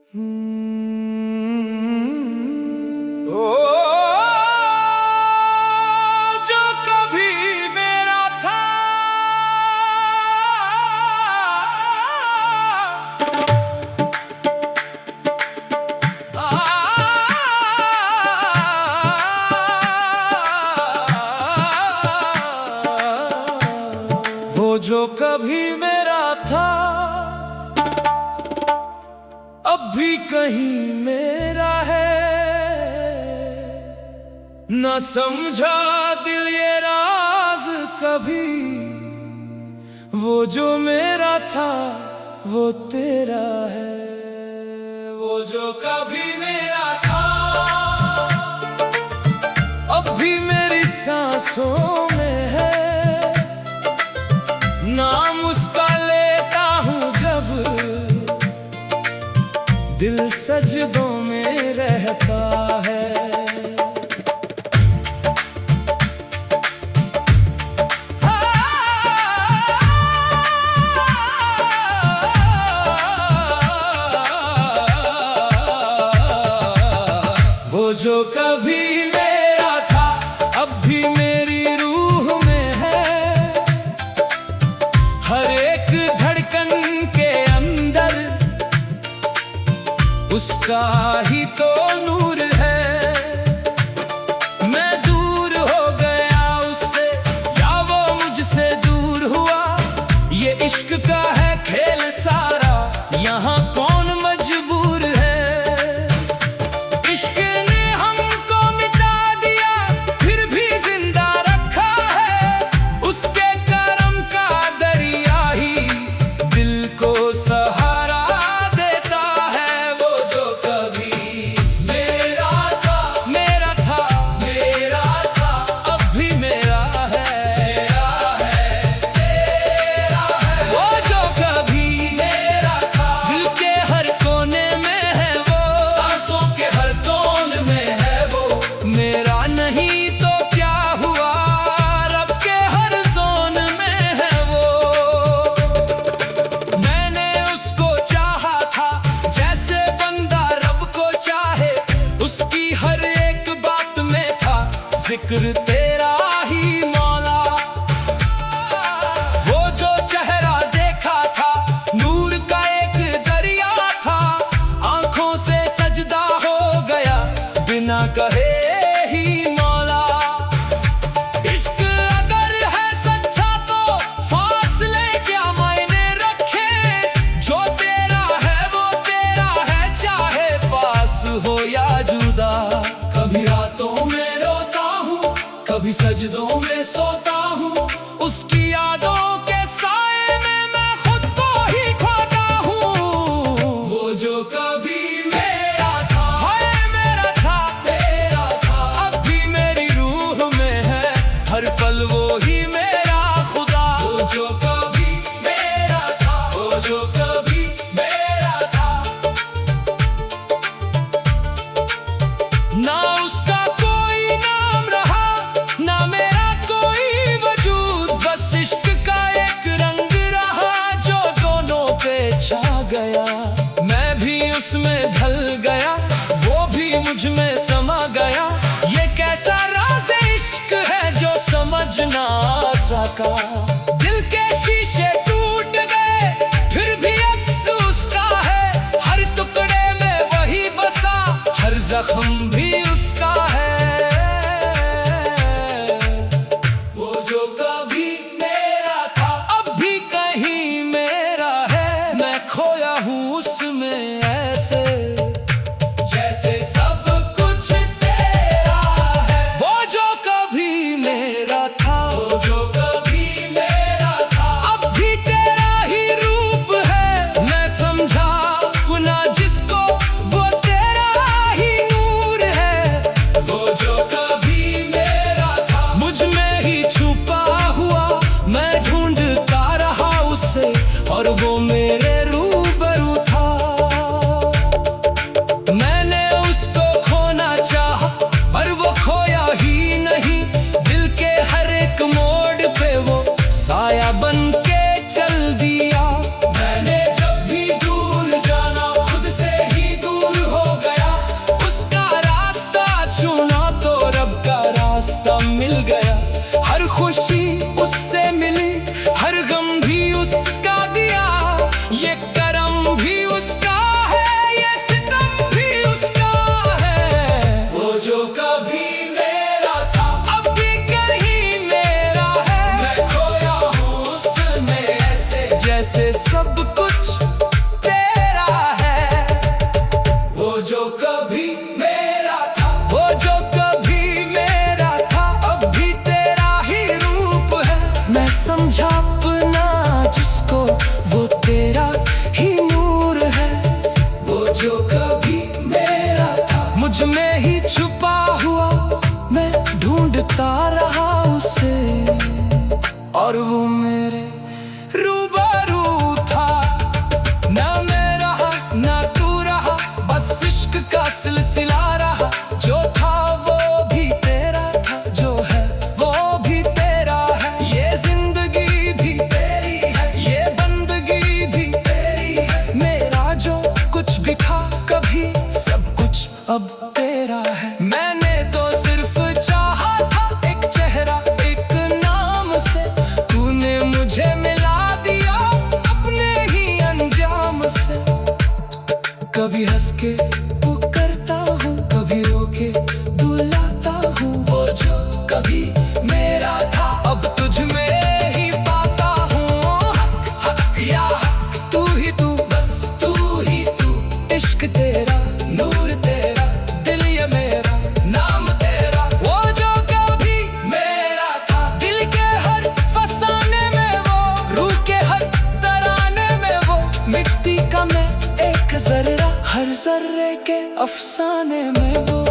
ओ जो कभी मेरा था, वो जो कभी मेरा था अब भी कहीं मेरा है। न समझा दिल ये राज कभी, वो जो मेरा था वो तेरा है। वो जो कभी मेरा था अब भी मेरी सांसों में है। नाम उसका लेता हूँ जब दिल सजदों में रहता है। वो जो कभी मेरा था अब भी मेरी रूह में है। हर एक धड़कन के अंदर उसका ही तो नूर है। मैं दूर हो गया उससे या वो मुझसे दूर हुआ, ये इश्क का है खेल सारा, यहाँ कौन मजबूर है। इश्क ने हमको मिटा दिया फिर भी जिंदा रखा है। उसके करम का दरिया ही दिल को सहारा देता है। वो जो कभी मेरा था, मेरा था, मेरा था, अब भी मेरा है, तेरा है। वो जो कभी मेरा था दिल के हर कोने में है वो, सांसों के हर टोन में है वो। मेरा नहीं तो क्या हुआ, रब के हर जोन में है वो। मैंने उसको चाहा था जैसे बंदा रब को चाहे, उसकी हर एक बात में था जिक्र तेरा ही मौला। वो जो चेहरा देखा था नूर का एक दरिया था, आंखों से सजदा हो गया बिना कहे ही मौला। इश्क अगर है सच्चा तो फासले क्या मायने रखे। जो तेरा है वो तेरा है, चाहे पास हो या जुदा। कभी रातों में रोता हूँ, कभी सजदों में सोता हूँ, उसकी यादों के साए में मैं खुद को ही खोता हूँ। वो जो कभी मेरा था, हाय मेरा था, तेरा था, अब भी मेरी रूह में है। हर पल वो ही मेरा खुदा। वो जो कभी मेरा था, वो जो कभी मेरा था। ना उसका कोई नाम रहा, ना मेरा कोई वजूद, बस इश्क का एक रंग रहा जो दोनों पे छा गया। मैं भी उसमें ढल गया, वो भी मुझ में समा गया। ये कैसा राज इश्क है जो समझ ना सका। दिल के शीशे टूट गए फिर भी अक्स उसका है। हर टुकड़े में वही बसा, हर जख्म भी उसका है। वो जो कभी मेरा था अब भी कहीं मेरा है। मैं खोया हूँ उसमें ऐसे जैसे सब कुछ तेरा है। वो जो कभी मेरा था, वो जो कभी मेरा था, अब भी तेरा ही रूप है। मैं समझा गुना जिसको वो तेरा ही नूर है। वो जो कभी मेरा था मुझ में ही छुपा हुआ, मैं ढूंढता रहा उसे और वो मेरे रूबरू था। अब तेरा है। मैंने तो सिर्फ चाहा था एक चेहरा एक नाम से, तूने मुझे मिला दिया अपने ही अंजाम से। कभी हंस के पुकारता हूँ, कभी रो के बुलाता हूँ। वो जो कभी मेरा था अब तुझ में ही पाता हूँ। हक हक या हक, तू ही तू, बस तू ही तू। इश्क तेरा, नूर तेरा, दिल ये मेरा, नाम तेरा। वो जो कभी मेरा था, दिल के हर फसाने में वो, रूह के हर तराने में वो। मिट्टी का मैं एक जर्रा, हर जर्रे के अफसाने में वो।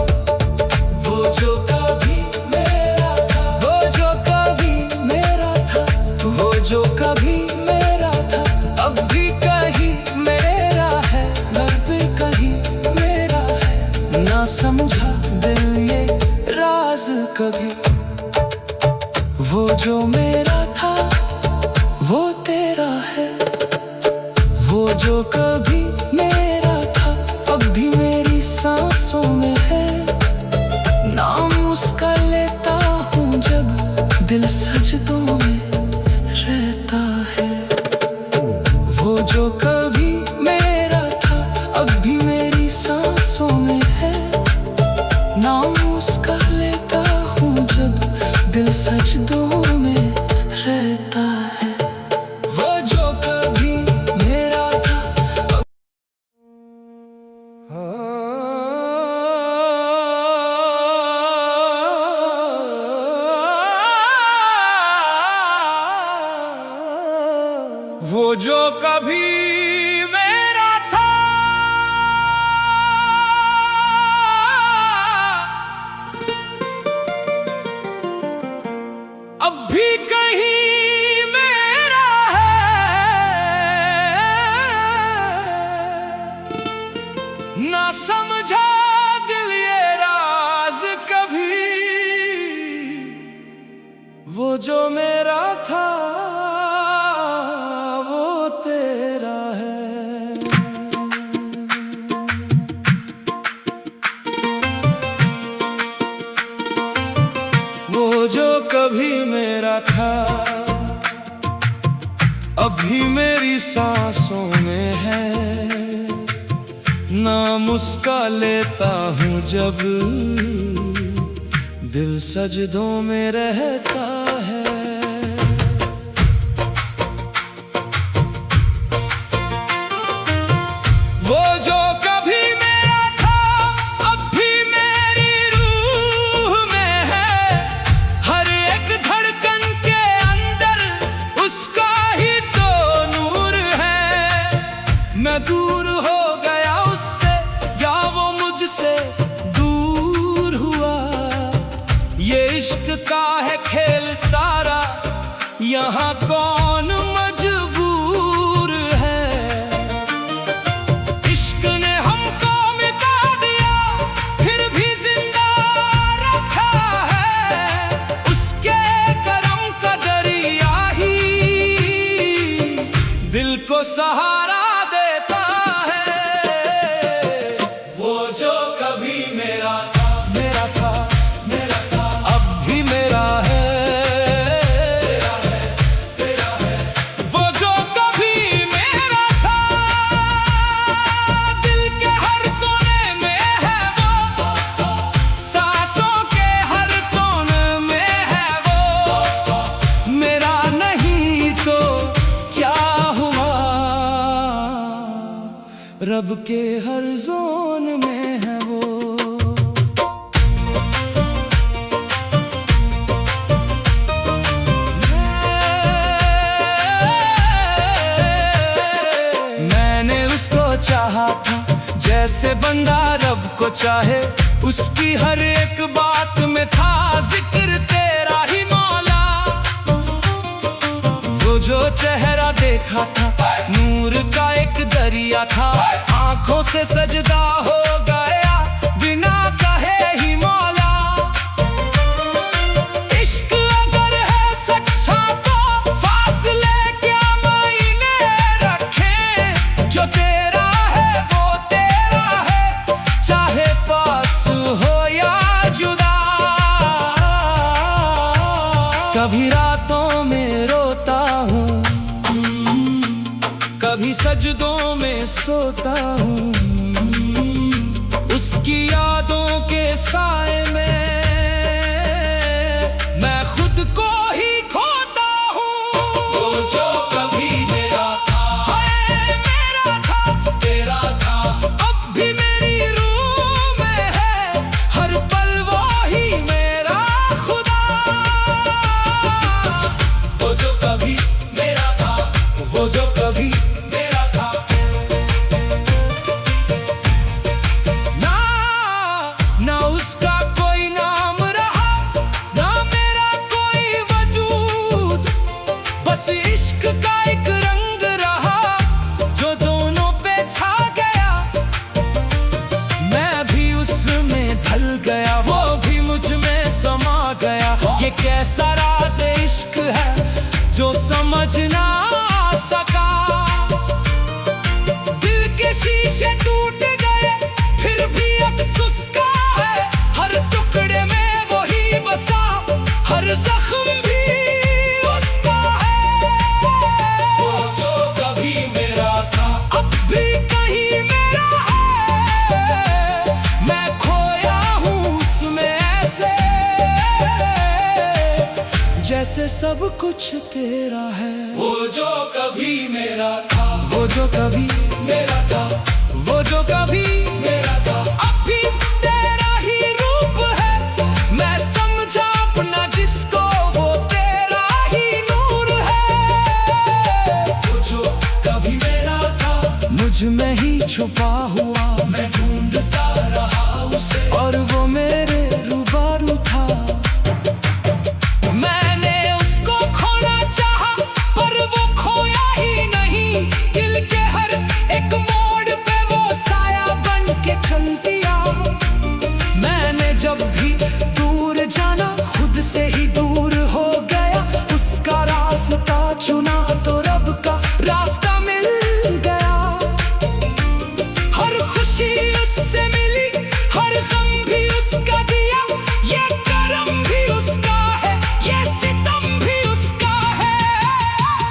वो जो कभी मेरा था, वो जो कभी मेरा था, वो जो कभी मेरा था, अब भी कहीं मेरा है, घर पे कहीं मेरा है। ना समझा दिल ये राज कभी, वो जो मेरा था वो तेरा है। वो जो कभी मेरा था अब भी मेरी सांसों में है। नाम उसका लेता हूँ जब दिल सजदों में रहता है। वो जो कभी मेरा था अब भी मेरी सांसों में है। नाम उसका लेता हूँ जब दिल सजदों में रहता है। वो जो कभी मेरा था वो जो कभी मेरा था, अब भी कहीं मेरा है। ना समझा दिल ये राज कभी, वो जो मेरा था वो तेरा है। वो जो कभी मेरा था अभी मेरी सांसों में है। नाम उसका लेता हूँ जब दिल सजदों में रहता है। वो जो कभी मेरा था अब भी मेरी रूह में है। हर एक धड़कन के अंदर उसका ही तो नूर है। मैं दूर हो गया उससे या वो मुझसे दूर हुआ। ये इश्क का है खेल सारा, यहाँ कौन मजबूर है। इश्क ने हमको मिटा दिया फिर भी जिंदा रखा है। उसके करम का दरिया ही दिल को सहारा देता है। वो जो कभी मेरा था, मेरा था, मेरा था, अब भी मेरा है। वो जो कभी मेरा था दिल के हर कोने में है वो। सांसों के हर कोने में है वो। मेरा नहीं तो क्या हुआ, रब के हर जोन में है वो। मैंने उसको चाहा था जैसे बंदा रब को चाहे। उसकी हर एक बात में था जिक्र तेरा ही मौला। वो जो चेहरा देखा था नूर का एक दरिया था। आंखों से सजदा हो गया बिना कहे ही मौला। इश्क अगर है सच्चा तो फासले क्या मायने रखे। जो तेरा है वो तेरा है, चाहे पास सोता हूँ, उसकी यादों के साए में मैं खुद को ही खोता हूँ। वो जो कभी मेरा था, है मेरा था, तेरा था, अब भी मेरी रूह में है, हर पल वो ही मेरा खुदा। वो जो कभी मेरा था, वो जो कभी मेरा था, ना उसका कोई नाम रहा, ना मेरा कोई वजूद, बस इश्क का एक रंग रहा जो दोनों पे छा गया। मैं भी उसमें ढल गया, वो भी मुझ में समा गया। ये कैसा राज इश्क है जो समझ ना सका। दिल के शीशे टूट गए फिर भी अफसोस का है, हर टुकड़े में वही बसा, हर जख्म भी उसका है। वो जो कभी मेरा था, अब भी कहीं मेरा है, मैं खोया हूँ उसमें ऐसे जैसे सब कुछ तेरा है। वो जो कभी मेरा था, वो जो कभी मेरा था, वो जो कभी मेरा था, अब भी तेरा ही रूप है। मैं समझा अपना जिसको, वो तेरा ही नूर है। वो जो कभी मेरा था, मुझ में ही छुपा हुआ, मैं ढूंढता रहा उसे, और वो मेरे रूबरू था। मैंने उसको खोना चाहा पर वो खोया ही नहीं, दिल के हर एक मोड़ पे वो साया बन के चल दिया। मैंने जब भी दूर जाना खुद से ही दूर हो गया, उसका रास्ता चुना तो रब का रास्ता मिल गया। हर खुशी उससे मिली, हर गम भी उसका दिया, ये करम भी उसका है, ये सितम भी उसका है।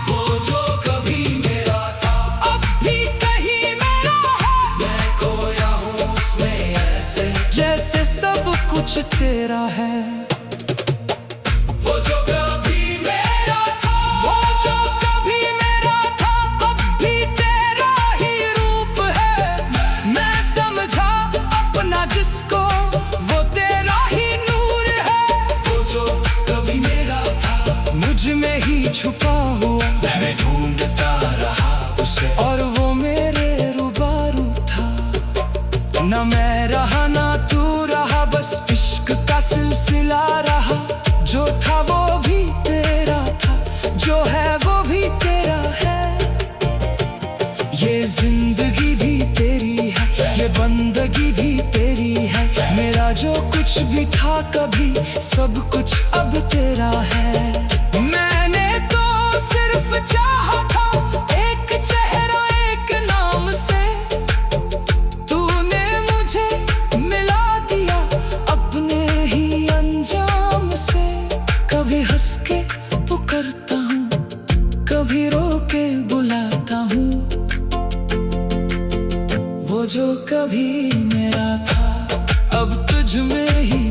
वो जो कभी मेरा था, अब भी कहीं मेरा है, मैं खोया हूँ उसमें ऐसे जैसे सब कुछ तेरा है। वो जो कभी मेरा था, वो जो कभी मेरा था, अब भी तेरा ही रूप है। मैं समझा अपना जिसको, वो तेरा ही नूर है। वो जो कभी मेरा था, मुझ में ही छुपा हुआ, मैं ढूंढता रहा उसे, और वो मेरे रूबरू था। न मैं रहा ना तू रहा, बस इश्क का सिलसिला रहा। जो था वो भी तेरा था, जो है वो भी तेरा है। ये जिंदगी भी तेरी है, ये बंदगी भी तेरी है। मेरा जो कुछ भी था कभी, सब कुछ अब तेरा है। मैंने तो सिर्फ चाहा था एक चेहरा एक नाम से, तूने मुझे मिला दिया अपने ही अंजाम से। कभी हंस के पुकारता हूँ, कभी रो के बुलाता हूँ। वो जो कभी मेरा था, अब तुझ में ही